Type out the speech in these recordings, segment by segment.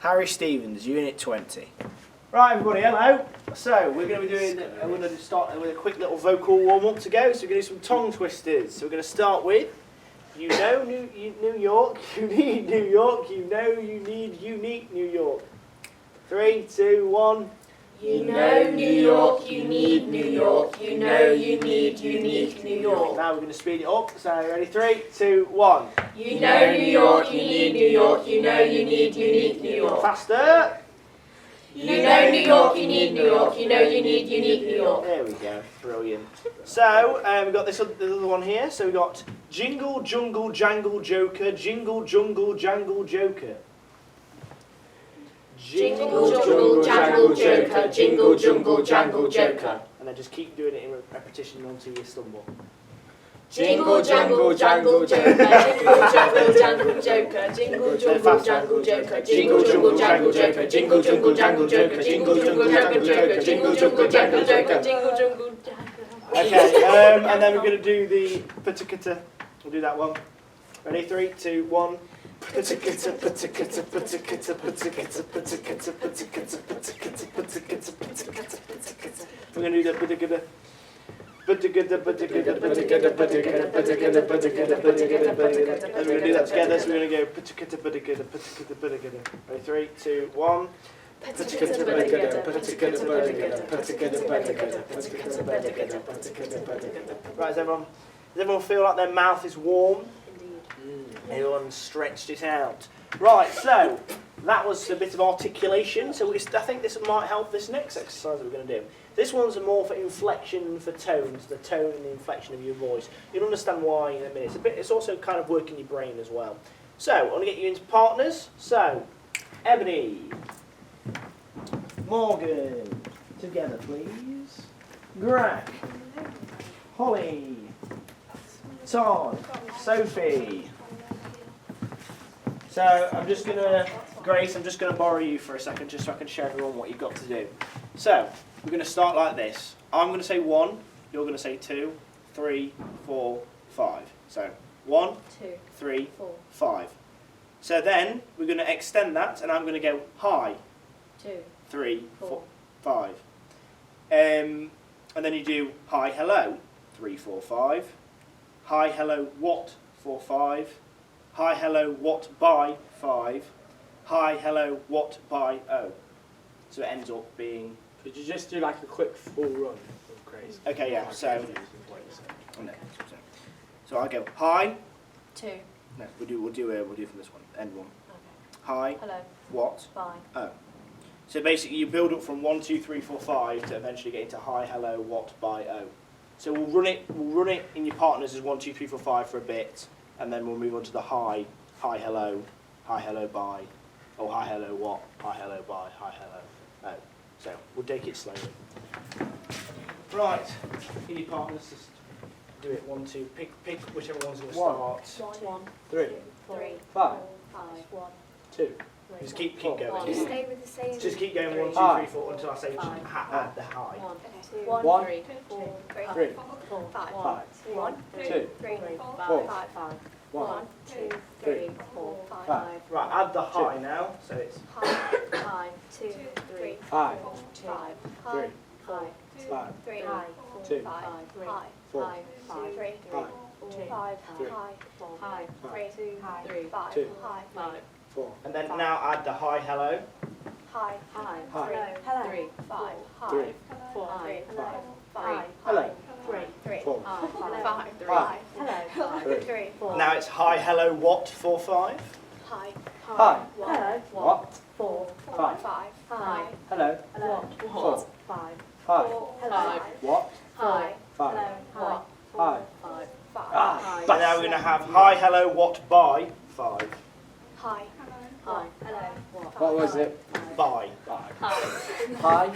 Harry Stevens, Unit 20. Right, everybody, hello. So, we're going to be doing, we're going to start with a quick little vocal warm-up to go. So, we're going to do some tongue twisters. So, we're going to start with, you know New York, you need New York, you know you need unique New York. 3, 2, 1. You know New York, you need New York, you know you need unique New York. Now we're going to speed it up. So, ready? 3, 2, 1. You know New York, you need New York, you know you need unique New York. Faster. You know New York, you need New York, you know you need unique New York. There we go, brilliant. So, we've got this other one here. So, we've got Jingle, Jungle, Jangle, Joker, Jingle, Jungle, Jangle, Joker. Jingle, jungle, jangle, joker, jingle, jungle, jangle, joker. And then just keep doing it in repetition until you stumble. Jingle, jangle, jangle, joker, jingle, jangle, jangle, joker, jingle, jungle, jangle, joker, jingle, jungle, jangle, joker, jingle, jungle, jangle, joker, jingle, jungle, jangle, joker, jingle, jungle, jangle, joker, jingle, jungle, jangle. Okay, and then we're going to do the patakata. We'll do that one. Ready? 3, 2, 1. Patakata, patakata, patakata, patakata, patakata, patakata, patakata, patakata, patakata, patakata. We're going to do the patakata. And we're going to do that together, so we're going to go patakata, patakata, patakata, patakata. Ready? 3, 2, 1. Right, does everyone feel like their mouth is warm? Everyone stretched it out. Right, so that was a bit of articulation. So I think this might help this next exercise that we're going to do. This one's more for inflection and for tones, the tone and the inflection of your voice. You'll understand why in a minute. It's also kind of working your brain as well. So I want to get you into partners. So Ebony, Morgan, together please. Grack, Holly, Todd, Sophie. So Grace, I'm just going to borrow you for a second just so I can show everyone what you've got to do. So, we're going to start like this. I'm going to say 1, you're going to say 2, 3, 4, 5. So, 1, 2, 3, 4, 5. So then, we're going to extend that and I'm going to go hi, 2, 3, 4, 4, 5. And then you do hi, hello, 3, 4, 5. Hi, hello, what, 4, 5. Hi, hello, what, by, 5. Hi, hello, what, by, oh. So it ends up being... Could you just do like a quick full run of Grace? Okay, yeah, so... No, so I go, hi. 2. No, we'll do from this one, end one. Okay. Hi, Hello. what, Bye. oh. So basically you build up from 1, 2, 3, 4, 5 to eventually get into hi, hello, what, by, oh. So we'll run it in your partners as 1, 2, 3, 4, 5 for a bit, and then we'll move on to the hi, hello, bye, or hi, hello, what, hi, hello, bye, hi, hello, oh. So we'll take it slowly. Right, in your partners, just do it 1, 2, pick whichever one's going to start. 1, 3, 3, 5, 1, 2. Just keep Four. going. Just stay with the same. Just keep going 1, 2, 3, Hi. 4 until I say the hi. 1, 1, 3, 4, 3, 4, 5, 5, 1, 2, 3, 4, 5, 1, 2, 3, 4, 5, Right, add the hi now. So it's hi, 2, 3, 5, 5, 3, 5, 5, 3, 2, 5, 4, 5, 3, 5, 5, 3, 3, 5, 2, 5, 4. and then now add the hi, hello. hi, Hi. 3, 5, 3, 4, 5, 5, hello, 3, 4, 5, 3, Hi. hello, 3, 4, Now it's hi, hello, what, 4, 5. hi, Hi. hello, What? 4, 5, 5, hi, hello, what, 4, 5, hi, hello, what, hi, 5, what, hi. 5, Ah, And now we're going to have hi, hello, what, by, 5. hi, hello, What was it? By. Hi. hi, Hi.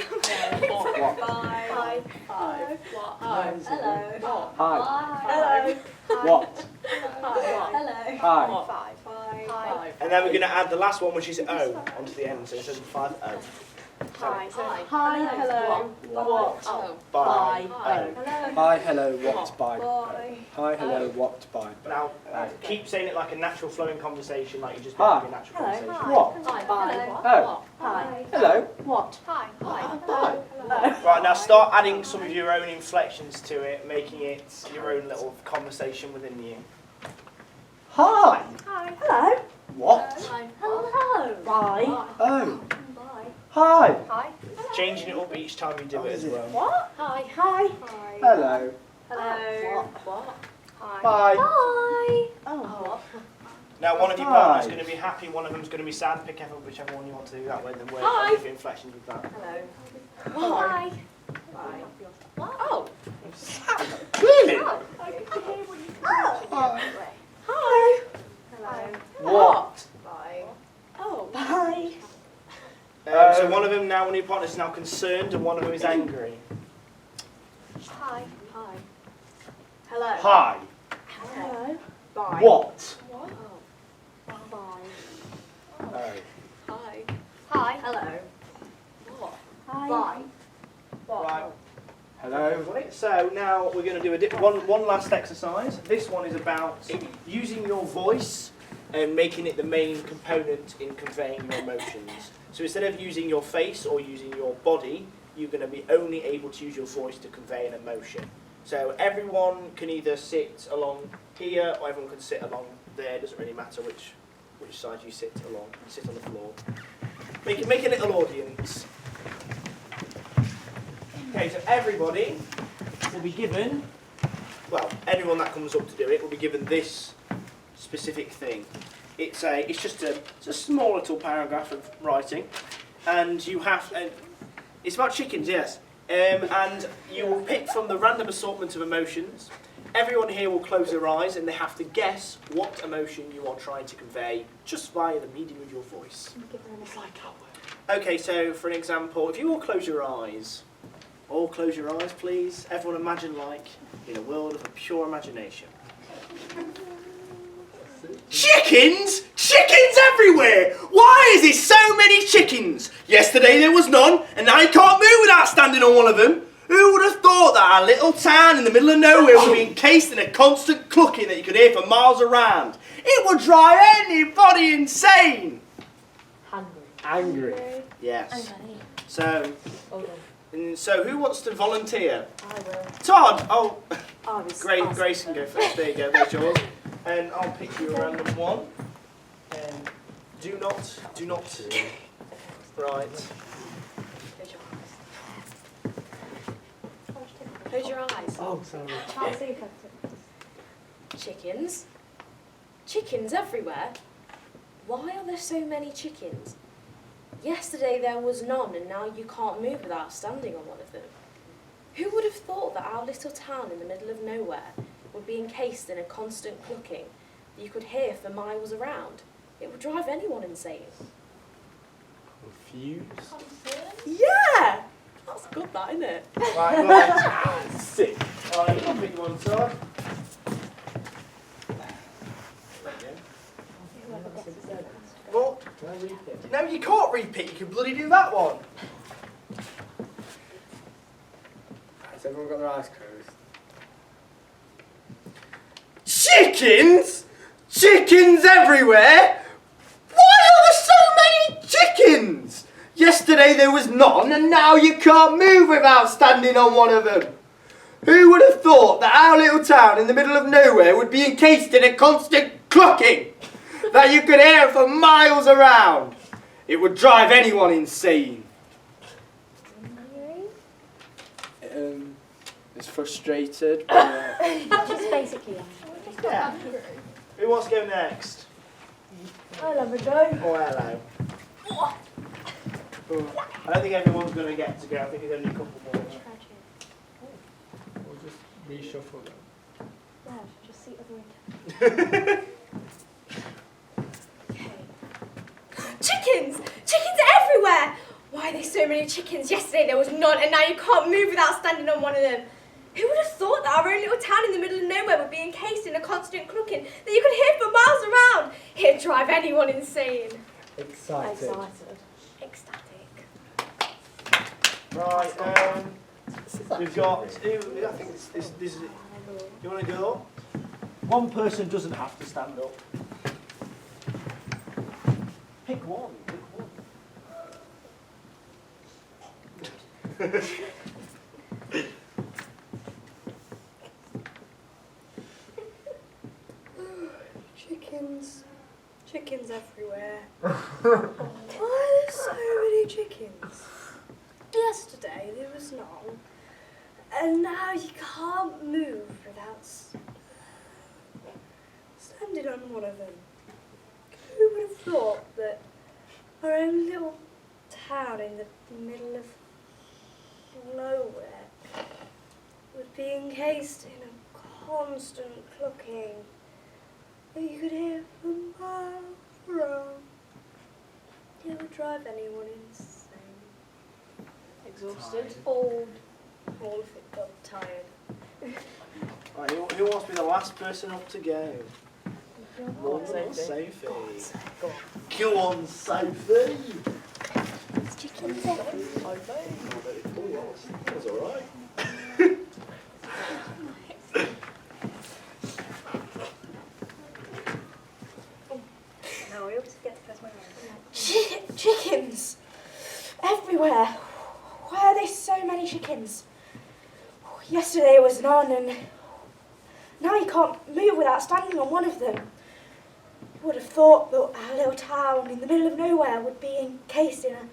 What? hi, what, Hi. hello, Hi. hello, What? hello, Hi. 5, And then we're going to add the last one, which is O, onto the end. So it says 5 O. hi, hello, what, By. Bye. O. Hi, hello, what, by. Hi, hello, what, by. Now keep saying it like a natural flowing conversation, like you just Hi. have a natural conversation. What? hi, Oh. Hi. Hello. What? Hi. Right, now start adding some of your own inflections to it, making it your own little conversation within you. Hi. Hi. Hello. What? Hello. Bye. Oh. Bye. Hi. Hi. Changing it up each time you do it as well. What? Hi. Hi. Hi. Hello. Hello. What? Hi. Bye. Hi. Oh. Now one of your Hi. partners is going to be happy, one of them is going to be sad. Pick whichever one you want to do that way, then work Hi. on different inflections with that. Hello. Hi. Bye. What? Oh. Really? I can hear what you Hi. Hi. Hello. What? Bye. Oh. Bye. So one of them now, one of your partners is now concerned, and one of them is angry. Hi. Hi. Hello. Hi. Hello. Bye. What? What? Bye. Oh. Hi. Hi. Hello. What? Bye. Right. Hello. Right, so now we're going to do one last exercise. This one is about using your voice and making it the main component in conveying your emotions. So instead of using your face or using your body, you're going to be only able to use your voice to convey an emotion. So everyone can either sit along here or everyone can sit along there. It doesn't really matter which side you sit along. You sit on the floor. Make a little audience. Okay, so everybody will be given, well, anyone that comes up to do it will be given this specific thing. It's just a small little paragraph of writing, and you have, it's about chickens, yes, and you will pick from the random assortment of emotions. Everyone here will close their eyes and they have to guess what emotion you are trying to convey just via the medium of your voice. Okay, so for an example, if you all close your eyes, please. Everyone imagine like in a world of a pure imagination. Chickens? Chickens everywhere! Why is there so many chickens? Yesterday there was none, and now you can't move without standing on one of them. Who would have thought that our little town in the middle of nowhere would be encased in a constant clucking that you could hear for miles around? It would drive anybody insane! Angry. Yes. So who wants to volunteer? I will. Todd! Oh, I was Grace can go first. There you go, there's yours. And I'll pick you a random one. And do not. Right. Close your eyes. Oh, sorry. Can't see her. Chickens? Chickens everywhere? Why are there so many chickens? Yesterday there was none, and now you can't move without standing on one of them. Who would have thought that our little town in the middle of nowhere would be encased in a constant clucking that you could hear for miles around? It would drive anyone insane. Confused. Yeah! That's good, that, isn't it? Right, Sick. Alright, I'll pick one, Todd. Well, no, you can't repick. You can bloody do that one. Has everyone got their eyes closed? Chickens? Chickens everywhere? Why are there so many chickens? Yesterday there was none, and now you can't move without standing on one of them. Who would have thought that our little town in the middle of nowhere would be encased in a constant clucking that you could hear for miles around? It would drive anyone insane. It's frustrated. Just basically. Yeah. Who wants to go next? I'll have a go. Oh, hello. I don't think everyone's going to get to go. I think there's only a couple more. We'll just reshuffle them. Yeah, just see other way. Chickens! Chickens everywhere! Why are there so many chickens? Yesterday there was none, and now you can't move without standing on one of them. Who would have thought that our own little town in the middle of nowhere would be encased in a constant clucking that you could hear for miles around? It'd drive anyone insane. Excited. Ecstatic. Right, we've got two. I think this is. You want to go? One person doesn't have to stand up. Pick one. Chickens. Chickens everywhere. Why are there so many chickens? Yesterday there was none. And now you can't move without standing on one of them. Who would have thought that our own little town in the middle of nowhere would be encased in a constant clucking that you could hear for miles around? It would drive anyone insane. Exhausted. Old. All of it got tired. Right, who wants to be the last person up to go? Go on, Sophie. Sophie. Go on, Sophie. It's chickens everywhere. That was alright. No, we always get the first one. Chickens! Everywhere! Why are there so many chickens? Yesterday was none, and now you can't move without standing on one of them. You would have thought that our little town in the middle of nowhere would be encased in a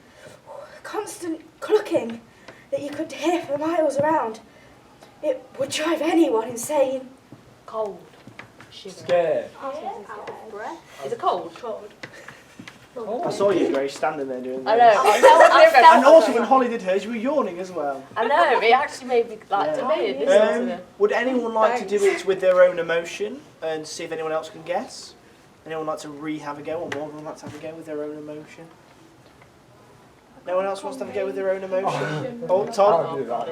constant clucking that you could hear for miles around. It would drive anyone insane. Cold. Shiver. Scared. Is it cold? Cold. I saw you, Grace, standing there doing this. I know. I felt And also when Holly did hers, you were yawning as well. I know. It actually made me like Yeah. to me. It listened to it. Would anyone like to do it with their own emotion and see if anyone else can guess? Anyone like to have a go, or more of them like to have a go with their own emotion? No one else wants to have a go with their own emotion? Oh, Todd. I'll do that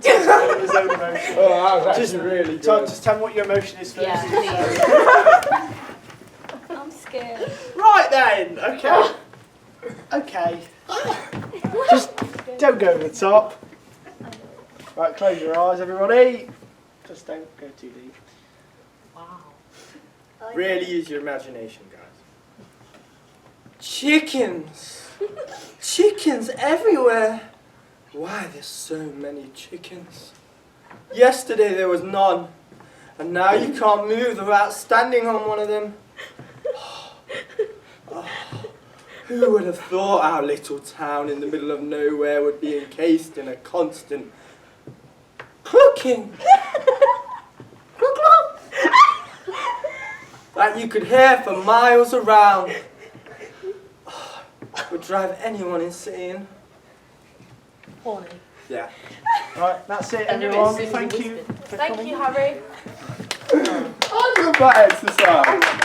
then. His own emotion. Oh, that was Just- actually really good. Todd, just tell me what your emotion is first. Yeah, I'm scared. Right then, okay. Okay. Just don't go over the top. Right, close your eyes, everybody. Just don't go too deep. Wow. Really use your imagination, guys. Chickens! Chickens everywhere! Why there's so many chickens? Yesterday there was none, and now you can't move without standing on one of them. Oh, who would have thought our little town in the middle of nowhere would be encased in a constant clucking? Cluck cluck! That you could hear for miles around. Oh, would drive anyone insane. Horny. Yeah. Right, that's it, I knew it everyone. as soon as Thank you you whispered. for Thank coming. you, Harry. I love that exercise.